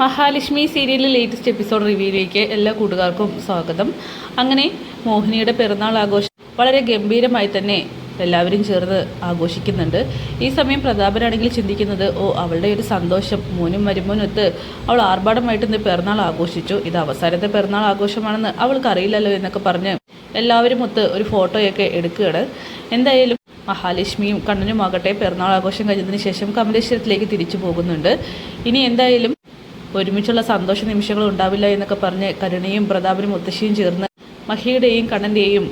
മഹാലക്ഷ്മി സീരിയലിലെ latest episode റിവ്യൂയിലേക്ക് എല്ലാ കൂട്ടുകാർക്കും സ്വാഗതം. അങ്ങനെ മോഹിനിയുടെ പിറന്നാൾ ആഘോഷം വളരെ ഗംഭീരമായി തന്നെ എല്ലാവരും ചേർന്ന് ആഘോഷിക്കുന്നുണ്ട്. ഈ സമയം പ്രതാപനാണെങ്കിൽ ചിന്തിക്കുന്നത്, അവളുടെ ഒരു സന്തോഷം മോനും മരുമോനൊത്ത് അവൾ ആർഭാടമായിട്ട് ഇന്ന് പിറന്നാൾ ആഘോഷിച്ചു, ഇത് അവസാനത്തെ പിറന്നാൾ ആഘോഷമാണെന്ന് അവൾക്ക് അറിയില്ലല്ലോ എന്നൊക്കെ പറഞ്ഞ് എല്ലാവരും ഒത്ത് ഒരു ഫോട്ടോയൊക്കെ എടുക്കുകയാണ്. എന്തായാലും മഹാലക്ഷ്മിയും കണ്ണനുമാകട്ടെ പിറന്നാൾ ആഘോഷം കഴിഞ്ഞതിന് ശേഷം കമലേശ്വരത്തിലേക്ക് തിരിച്ചു പോകുന്നുണ്ട്. ഇനി എന്തായാലും ഒരുമിച്ചുള്ള സന്തോഷ നിമിഷങ്ങൾ ഉണ്ടാവില്ല എന്നൊക്കെ പറഞ്ഞ് കരുണയും പ്രതാപനും മുത്തശ്ശിയും ചേർന്ന് മഹിയുടെയും കണ്ണൻ്റെയും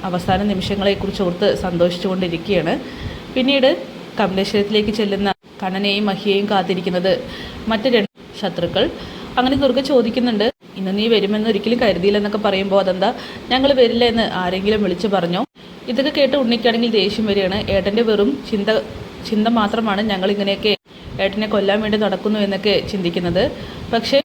അവസാന നിമിഷങ്ങളെക്കുറിച്ച് ഓർത്ത് സന്തോഷിച്ചുകൊണ്ടിരിക്കുകയാണ്. പിന്നീട് കമലേശ്വരത്തിലേക്ക് ചെല്ലുന്ന കണ്ണനെയും മഹിയെയും കാത്തിരിക്കുന്നത് മറ്റ് രണ്ട് ശത്രുക്കൾ. അങ്ങനെ ദുർഗ ചോദിക്കുന്നുണ്ട്, ഇന്ന് നീ വരുമെന്ന് ഒരിക്കലും കരുതിയില്ലെന്നൊക്കെ പറയുമ്പോൾ അതെന്താ ഞങ്ങൾ വരില്ല എന്ന് ആരെങ്കിലും വിളിച്ചു പറഞ്ഞോ? ഇതൊക്കെ കേട്ട് ഉണ്ണിക്കാണെങ്കിൽ ദേഷ്യം വരികയാണ്. ഏട്ടൻ്റെ വെറും ചിന്ത മാത്രമാണ് ഞങ്ങളിങ്ങനെയൊക്കെ ഏട്ടനെ കൊല്ലാൻ വേണ്ടി നടക്കുന്നു എന്നൊക്കെ ചിന്തിക്കുന്നത്. പക്ഷേ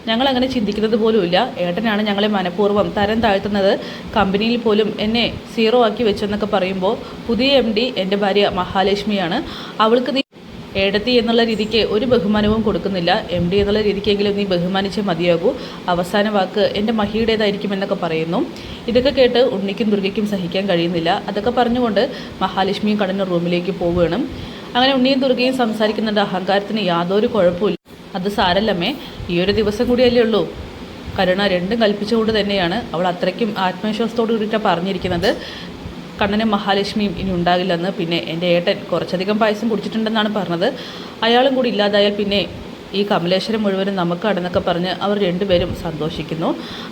ഞങ്ങളങ്ങനെ ചിന്തിക്കുന്നത് പോലുമില്ല. ഏട്ടനാണ് ഞങ്ങളെ മനഃപൂർവ്വം തരം താഴ്ത്തുന്നത്, കമ്പനിയിൽ പോലും എന്നെ സീറോ ആക്കി വെച്ചെന്നൊക്കെ പറയുമ്പോൾ പുതിയ MD എൻ്റെ ഭാര്യ മഹാലക്ഷ്മിയാണ്. അവൾക്ക് നീ ഏടത്തി എന്നുള്ള രീതിക്ക് ഒരു ബഹുമാനവും കൊടുക്കുന്നില്ല. MD എന്നുള്ള രീതിക്കെങ്കിലും നീ ബഹുമാനിച്ചേ മതിയാകൂ. അവസാന വാക്ക് എൻ്റെ മഹിയുടേതായിരിക്കും എന്നൊക്കെ പറയുന്നു. ഇതൊക്കെ കേട്ട് ഉണ്ണിക്കും ദുർഗയ്ക്കും സഹിക്കാൻ കഴിയുന്നില്ല. അതൊക്കെ പറഞ്ഞുകൊണ്ട് മഹാലക്ഷ്മിയും കടന്ന റൂമിലേക്ക് പോവുകയാണ്. അങ്ങനെ ഉണ്ണിയും ദുർഗയും സംസാരിക്കുന്നുണ്ട്. അഹങ്കാരത്തിന് യാതൊരു കുഴപ്പമില്ല, അത് സാരല്ലമ്മേ, ഈ ഒരു ദിവസം കൂടിയല്ലേ ഉള്ളൂ. കരുണ രണ്ടും കൽപ്പിച്ചുകൊണ്ട് തന്നെയാണ് അവൾ അത്രയ്ക്കും ആത്മവിശ്വാസത്തോടു കൂടിയിട്ടാണ് പറഞ്ഞിരിക്കുന്നത്. കണ്ണനും മഹാലക്ഷ്മിയും ഇനി ഉണ്ടാകില്ലെന്ന്. പിന്നെ എൻ്റെ ഏട്ടൻ കുറച്ചധികം പായസം കുടിച്ചിട്ടുണ്ടെന്നാണ് പറഞ്ഞത്. അയാളും കൂടി ഇല്ലാതായാൽ പിന്നെ ഈ കമലേശ്വരം മുഴുവനും നമുക്കാണെന്നൊക്കെ പറഞ്ഞ് അവർ രണ്ടുപേരും സന്തോഷിക്കുന്നു.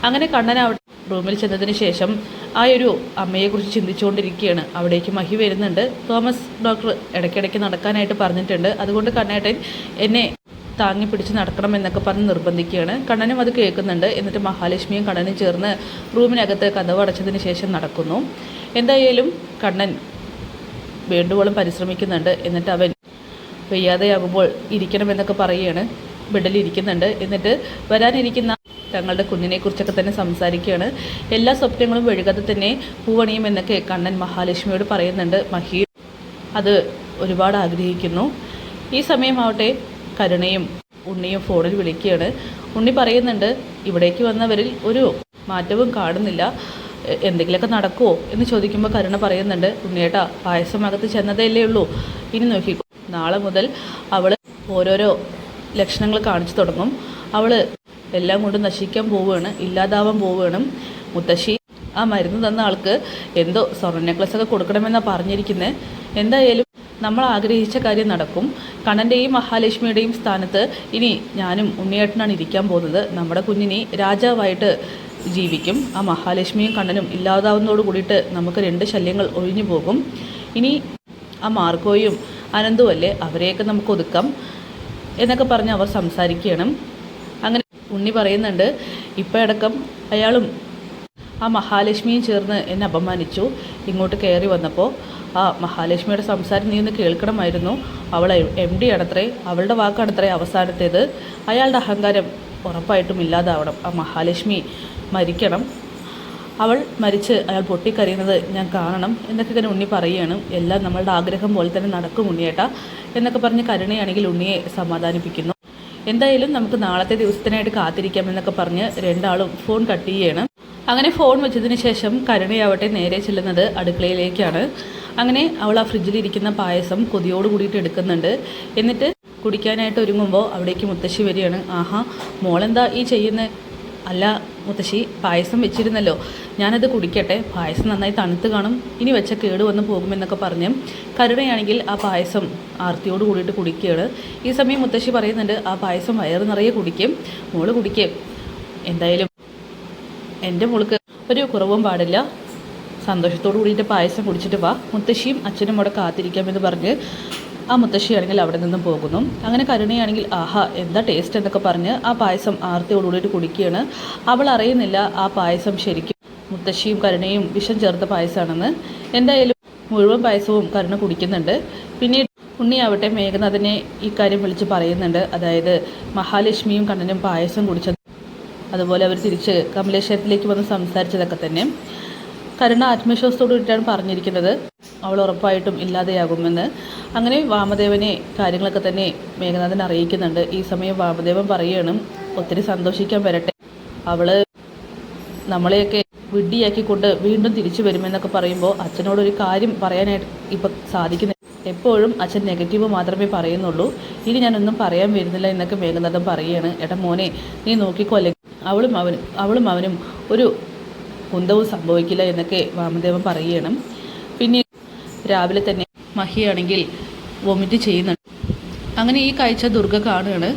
അങ്ങനെ കണ്ണൻ അവിടെ റൂമിൽ ചെന്നതിന് ശേഷം ആ ഒരു അമ്മയെക്കുറിച്ച് ചിന്തിച്ചുകൊണ്ടിരിക്കുകയാണ്. അവിടേക്ക് മഹി വരുന്നുണ്ട്. തോമസ് ഡോക്ടർ ഇടയ്ക്കിടയ്ക്ക് നടക്കാനായിട്ട് പറഞ്ഞിട്ടുണ്ട്, അതുകൊണ്ട് കണ്ണേട്ടൻ എന്നെ താങ്ങി പിടിച്ച് നടക്കണമെന്നൊക്കെ പറഞ്ഞ് നിർബന്ധിക്കുകയാണ്. കണ്ണനും അത് കേൾക്കുന്നുണ്ട്. എന്നിട്ട് മഹാലക്ഷ്മിയും കണ്ണനും ചേർന്ന് റൂമിനകത്ത് കതവ് അടച്ചതിന് ശേഷം നടക്കുന്നു. എന്തായാലും കണ്ണൻ വേണ്ടുവോളം പരിശ്രമിക്കുന്നുണ്ട്. എന്നിട്ട് അവൻ വയ്യാതെയാകുമ്പോൾ ഇരിക്കണമെന്നൊക്കെ പറയുകയാണ്. ബെഡിലിരിക്കുന്നുണ്ട്. എന്നിട്ട് വരാനിരിക്കുന്ന തങ്ങളുടെ കുഞ്ഞിനെക്കുറിച്ചൊക്കെ തന്നെ സംസാരിക്കുകയാണ്. എല്ലാ സ്വപ്നങ്ങളും വഴുകാതെ തന്നെ പൂവണിയുമെന്നൊക്കെ കണ്ണൻ മഹാലക്ഷ്മിയോട് പറയുന്നുണ്ട്. മഹി അത് ഒരുപാട് ആഗ്രഹിക്കുന്നു. ഈ സമയമാവട്ടെ കരുണയും ഉണ്ണിയും ഫോണിൽ വിളിക്കുകയാണ്. ഉണ്ണി പറയുന്നുണ്ട്, ഇവിടേക്ക് വന്നവരിൽ ഒരു മാറ്റവും കാണുന്നില്ല, എന്തെങ്കിലുമൊക്കെ നടക്കുമോ എന്ന് ചോദിക്കുമ്പോൾ കരുണ പറയുന്നുണ്ട്, ഉണ്ണിയേട്ടാ പായസമകത്ത് ചെന്നതല്ലേ ഉള്ളൂ, ഇനി നോക്കിക്കോ, നാളെ മുതൽ അവൾ ഓരോരോ ലക്ഷണങ്ങൾ കാണിച്ചു തുടങ്ങും. അവൾ എല്ലാം കൊണ്ട് നശിക്കാൻ പോവുകയാണ്, ഇല്ലാതാവാൻ പോവുകയാണ്. മുത്തശ്ശി ആ മരുന്ന് തന്ന ആൾക്ക് എന്തോ സ്വർണ്ണ നെക്ലസൊക്കെ കൊടുക്കണമെന്നാണ് പറഞ്ഞിരിക്കുന്നത്. എന്തായാലും നമ്മൾ ആഗ്രഹിച്ച കാര്യം നടക്കും. കണ്ണൻ്റെയും മഹാലക്ഷ്മിയുടെയും സ്ഥാനത്ത് ഇനി ഞാനും ഉണ്ണിയേട്ടനാണ് ഇരിക്കാൻ പോകുന്നത്. നമ്മുടെ കുഞ്ഞിനി രാജാവായിട്ട് ജീവിക്കും. ആ മഹാലക്ഷ്മിയും കണ്ണനും ഇല്ലാതാവുന്നതോട് കൂടിയിട്ട് നമുക്ക് രണ്ട് ശല്യങ്ങൾ ഒഴിഞ്ഞു പോകും. ഇനി ആ മാർക്കോയും അനന്തും അല്ലേ, അവരെയൊക്കെ നമുക്ക് ഒതുക്കാം എന്നൊക്കെ പറഞ്ഞ് അവർ സംസാരിക്കുകയാണ്. അങ്ങനെ ഉണ്ണി പറയുന്നുണ്ട്, ഇപ്പോൾ അടക്കം അയാളും ആ മഹാലക്ഷ്മിയും ചേർന്ന് എന്നെ അപമാനിച്ചു. ഇങ്ങോട്ട് കയറി വന്നപ്പോൾ ആ മഹാലക്ഷ്മിയുടെ സംസാരം നീ ഒന്ന് കേൾക്കണമായിരുന്നു. അവൾ MD ആണത്രേ, അവളുടെ വാക്കാണത്രേ അവസാനത്തേത്. അയാളുടെ അഹങ്കാരം ഉറപ്പായിട്ടും ഇല്ലാതാവണം. ആ മഹാലക്ഷ്മി മരിക്കണം. അവൾ മരിച്ച് അയാൾ പൊട്ടിക്കരയുന്നത് ഞാൻ കാണണം എന്നൊക്കെ തന്നെ ഉണ്ണി പറയുകയാണ്. എല്ലാം നമ്മളുടെ ആഗ്രഹം പോലെ തന്നെ നടക്കും ഉണ്ണിയേട്ടാ എന്നൊക്കെ പറഞ്ഞ് കരുണയാണെങ്കിൽ ഉണ്ണിയെ സമാധാനിപ്പിക്കുന്നു. എന്തായാലും നമുക്ക് നാളത്തെ ദിവസത്തിനായിട്ട് കാത്തിരിക്കാമെന്നൊക്കെ പറഞ്ഞ് രണ്ടാളും ഫോൺ കട്ട് ചെയ്യുകയാണ്. അങ്ങനെ ഫോൺ വെച്ചതിന് ശേഷം കരുണയാവട്ടെ നേരെ ചെല്ലുന്നത് അടുക്കളയിലേക്കാണ്. അങ്ങനെ അവൾ ആ ഫ്രിഡ്ജിലിരിക്കുന്ന പായസം കൊതിയോട് കൂടിയിട്ട് എടുക്കുന്നുണ്ട്. എന്നിട്ട് കുടിക്കാനായിട്ട് ഒരുങ്ങുമ്പോൾ അവിടേക്ക് മുത്തശ്ശി വരികയാണ്. ആഹാ, മോളെന്താ ഈ ചെയ്യുന്നത്? അല്ല മുത്തശ്ശി, പായസം വെച്ചിരുന്നല്ലോ, ഞാനത് കുടിക്കട്ടെ, പായസം നന്നായി തണുത്ത് കാണും, ഇനി വെച്ച കേട് വന്ന് പോകുമെന്നൊക്കെ പറഞ്ഞ് കരുണയാണെങ്കിൽ ആ പായസം ആർത്തിയോട് കൂടിയിട്ട് കുടിക്കുകയാണ്. ഈ സമയം മുത്തശ്ശി പറയുന്നുണ്ട്, ആ പായസം വയറ് നിറയെ കുടിക്കും, മോള് കുടിക്കും. എന്തായാലും എൻ്റെ മോൾക്ക് ഒരു കുറവും പാടില്ല, സന്തോഷത്തോടു കൂടിയിട്ട് പായസം കുടിച്ചിട്ട് വാ, മുത്തശ്ശിയും അച്ഛനും അവിടെ കാത്തിരിക്കാമെന്ന് പറഞ്ഞ് ആ മുത്തശ്ശിയാണെങ്കിൽ അവിടെ നിന്നും പോകുന്നു. അങ്ങനെ കരുണയാണെങ്കിൽ ആഹാ എന്താ ടേസ്റ്റ് എന്നൊക്കെ പറഞ്ഞ് ആ പായസം ആർത്തിയോടുകൂടിയിട്ട് കുടിക്കുകയാണ്. അവൾ അറിയുന്നില്ല ആ പായസം ശരിക്കും മുത്തശ്ശിയും കരുണയും വിഷം ചേർത്ത പായസമാണെന്ന്. എന്തായാലും മുഴുവൻ പായസവും കരുണ കുടിക്കുന്നുണ്ട്. പിന്നീട് ഉണ്ണിയാവട്ടെ മേഘനാഥനെ ഇക്കാര്യം വിളിച്ച് പറയുന്നുണ്ട്. അതായത് മഹാലക്ഷ്മിയും കണ്ണനും പായസം കുടിച്ചത്, അതുപോലെ അവർ തിരിച്ച് കമലേശ്വരത്തിലേക്ക് വന്ന് സംസാരിച്ചതൊക്കെ തന്നെ കരുണ ആത്മവിശ്വാസത്തോടു കൂടിയിട്ടാണ് പറഞ്ഞിരിക്കുന്നത്. അവൾ ഉറപ്പായിട്ടും ഇല്ലാതെയാകുമെന്ന്. അങ്ങനെ വാമദേവനെ കാര്യങ്ങളൊക്കെ തന്നെ മേഘനാഥൻ അറിയിക്കുന്നുണ്ട്. ഈ സമയം വാമദേവൻ പറയുകയാണ്, ഒത്തിരി സന്തോഷിക്കാൻ വരട്ടെ. അവള് നമ്മളെയൊക്കെ വിഡ്ഢിയാക്കിക്കൊണ്ട് വീണ്ടും തിരിച്ചു വരുമെന്നൊക്കെ പറയുമ്പോൾ അച്ഛനോടൊരു കാര്യം പറയാനായിട്ട് ഇപ്പം സാധിക്കുന്നില്ല. എപ്പോഴും അച്ഛൻ നെഗറ്റീവ് മാത്രമേ പറയുന്നുള്ളൂ. ഇനി ഞാനൊന്നും പറയാൻ വരുന്നില്ല എന്നൊക്കെ മേഘനാഥൻ പറയുകയാണ്. ഏട്ടാ മോനെ, നീ നോക്കിക്കോല്ലേ, അവളും അവനും ഒരു കുന്തവും സംഭവിക്കില്ല എന്നൊക്കെ വാമദേവൻ പറയുകയാണ്. പിന്നെ രാവിലെ തന്നെ മഹിയാണെങ്കിൽ വൊമിറ്റ് ചെയ്യുന്നുണ്ട്. അങ്ങനെ ഈ കാഴ്ച ദുർഗ കാണുകയാണ്.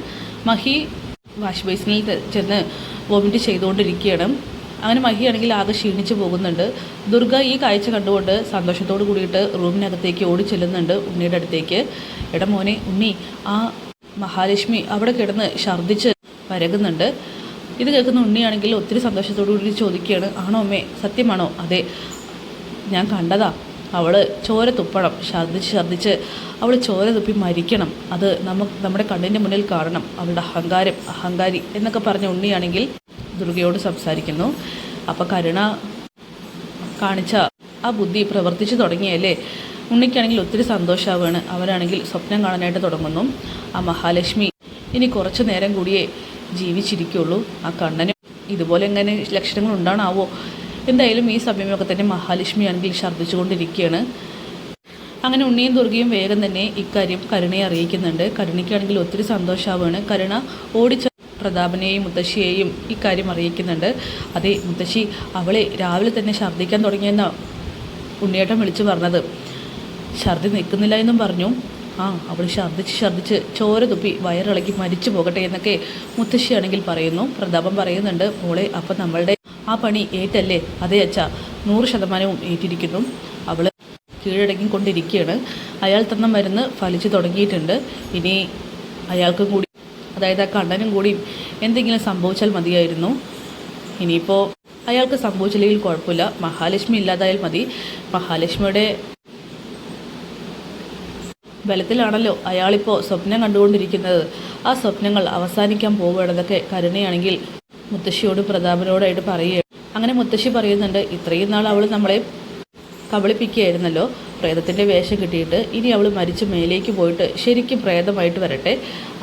മഹി വാഷ് ബേസിനിൽ ചെന്ന് വൊമിറ്റ് ചെയ്തുകൊണ്ടിരിക്കുകയാണ്. അങ്ങനെ മഹിയാണെങ്കിൽ ആകെ ക്ഷീണിച്ച് പോകുന്നുണ്ട്. ദുർഗ ഈ കാഴ്ച കണ്ടുകൊണ്ട് സന്തോഷത്തോട് കൂടിയിട്ട് റൂമിനകത്തേക്ക് ഓടി ചെല്ലുന്നുണ്ട് ഉണ്ണിയുടെ അടുത്തേക്ക്. എടാ മോനെ ഉണ്ണി, ആ മഹാലക്ഷ്മി അവിടെ കിടന്ന് ഛർദ്ദിച്ച് വരകുന്നുണ്ട്. ഇത് കേൾക്കുന്ന ഉണ്ണിയാണെങ്കിൽ ഒത്തിരി സന്തോഷത്തോടു കൂടി ചോദിക്കുകയാണ്, ആണോ അമ്മേ, സത്യമാണോ? അതെ, ഞാൻ കണ്ടതാ. അവൾ ചോര തുപ്പണം, ഛർദ്ദിച്ച് അവൾ ചോര തുപ്പി മരിക്കണം. അത് നമ്മുടെ കണ്ണിൻ്റെ മുന്നിൽ കാണണം. അവളുടെ അഹങ്കാരി എന്നൊക്കെ പറഞ്ഞ ഉണ്ണിയാണെങ്കിൽ ദുർഗയോട് സംസാരിക്കുന്നു. അപ്പം കരുണ കാണിച്ച ആ ബുദ്ധി പ്രവർത്തിച്ചു തുടങ്ങിയല്ലേ. ഉണ്ണിക്കാണെങ്കിൽ ഒത്തിരി സന്തോഷമാവുകയാണ്. അവരാണെങ്കിൽ സ്വപ്നം കാണാനായിട്ട് തുടങ്ങുന്നു. ആ മഹാലക്ഷ്മി ഇനി കുറച്ച് നേരം കൂടിയേ ജീവിച്ചിരിക്കുള്ളൂ. ആ കണ്ണനും ഇതുപോലെ എങ്ങനെ ലക്ഷണങ്ങൾ ഉണ്ടാണാവോ. എന്തായാലും ഈ സമയമൊക്കെ തന്നെ മഹാലക്ഷ്മി ആണെങ്കിൽ ഛർദ്ദിച്ചുകൊണ്ടിരിക്കുകയാണ്. അങ്ങനെ ഉണ്ണിയും ദുർഗയും വേഗം തന്നെ ഇക്കാര്യം കരുണയെ അറിയിക്കുന്നുണ്ട്. കരുണയ്ക്കാണെങ്കിൽ ഒത്തിരി സന്തോഷമാവുകയാണ്. കരുണ ഓടിച്ച പ്രതാപനെയും മുത്തശ്ശിയെയും ഇക്കാര്യം അറിയിക്കുന്നുണ്ട്. അതേ മുത്തശ്ശി, അവളെ രാവിലെ തന്നെ ഛർദ്ദിക്കാൻ തുടങ്ങിയെന്ന ഉണ്ണിയേട്ടൻ വിളിച്ചു പറഞ്ഞത്. ഛർദ്ദി നിൽക്കുന്നില്ല എന്നും പറഞ്ഞു. അവൾ ഛർദ്ദിച്ച് ചോര തുപ്പി വയറിളക്കി മരിച്ചു പോകട്ടെ എന്നൊക്കെ മുത്തശ്ശിയാണെങ്കിൽ പറയുന്നു. പ്രതാപൻ പറയുന്നുണ്ട്, മോളെ അപ്പം നമ്മളുടെ ആ പണി ഏറ്റല്ലേ? അതേ അച്ഛാ, 100% ഏറ്റിരിക്കുന്നു. അവൾ കീഴടങ്ങിക്കൊണ്ടിരിക്കുകയാണ്. അയാൾ തന്ന മരുന്ന് ഫലിച്ചു തുടങ്ങിയിട്ടുണ്ട്. ഇനി അയാൾക്കും കൂടി, അതായത് ആ കണ്ണനും കൂടി എന്തെങ്കിലും സംഭവിച്ചാൽ മതിയായിരുന്നു. ഇനിയിപ്പോൾ അയാൾക്ക് സംഭവിച്ചില്ലെങ്കിൽ കുഴപ്പമില്ല, മഹാലക്ഷ്മി ഇല്ലാതായാൽ മതി. മഹാലക്ഷ്മിയുടെ ബലത്തിലാണല്ലോ അയാളിപ്പോൾ സ്വപ്നം കണ്ടുകൊണ്ടിരിക്കുന്നത്. ആ സ്വപ്നങ്ങൾ അവസാനിക്കാൻ പോവുകയാണെന്നൊക്കെ കരുണയാണെങ്കിൽ മുത്തശ്ശിയോടും പ്രതാപനോടായിട്ട് പറയുകയാണ്. അങ്ങനെ മുത്തശ്ശി പറയുന്നുണ്ട്, ഇത്രയും നാൾ അവൾ നമ്മളെ കബളിപ്പിക്കുകയായിരുന്നല്ലോ, പ്രേതത്തിൻ്റെ വേഷം കിട്ടിയിട്ട്. ഇനി അവൾ മരിച്ച് മേലേക്ക് പോയിട്ട് ശരിക്കും പ്രേതമായിട്ട് വരട്ടെ,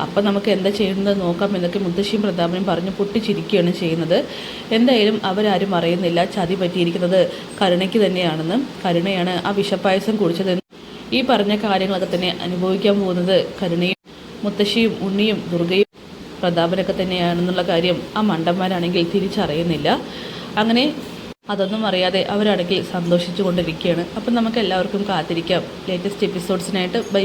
അപ്പം നമുക്ക് എന്താ ചെയ്യുന്നത് നോക്കാം എന്നൊക്കെ മുത്തശ്ശിയും പ്രതാപനും പറഞ്ഞ് പൊട്ടിച്ചിരിക്കുകയാണ് ചെയ്യുന്നത്. എന്തായാലും അവരാരും അറിയുന്നില്ല ചതി പറ്റിയിരിക്കുന്നത് കരുണയ്ക്ക് തന്നെയാണെന്ന്. കരുണയാണ് ആ വിഷപ്പായസം കുടിച്ചതെന്ന്. ഈ പറഞ്ഞ കാര്യങ്ങളൊക്കെ തന്നെ അനുഭവിക്കാൻ പോകുന്നത് കരുണയും മുത്തശ്ശിയും ഉണ്ണിയും ദുർഗയും പ്രതാപനൊക്കെ തന്നെയാണെന്നുള്ള കാര്യം ആ മണ്ടന്മാരാണെങ്കിൽ തിരിച്ചറിയുന്നില്ല. അങ്ങനെ അതൊന്നും അറിയാതെ അവരാണെങ്കിൽ സന്തോഷിച്ചു കൊണ്ടിരിക്കുകയാണ്. അപ്പം നമുക്ക് എല്ലാവർക്കും കാത്തിരിക്കാം ലേറ്റസ്റ്റ് എപ്പിസോഡ്സിനായിട്ട്. ബൈ.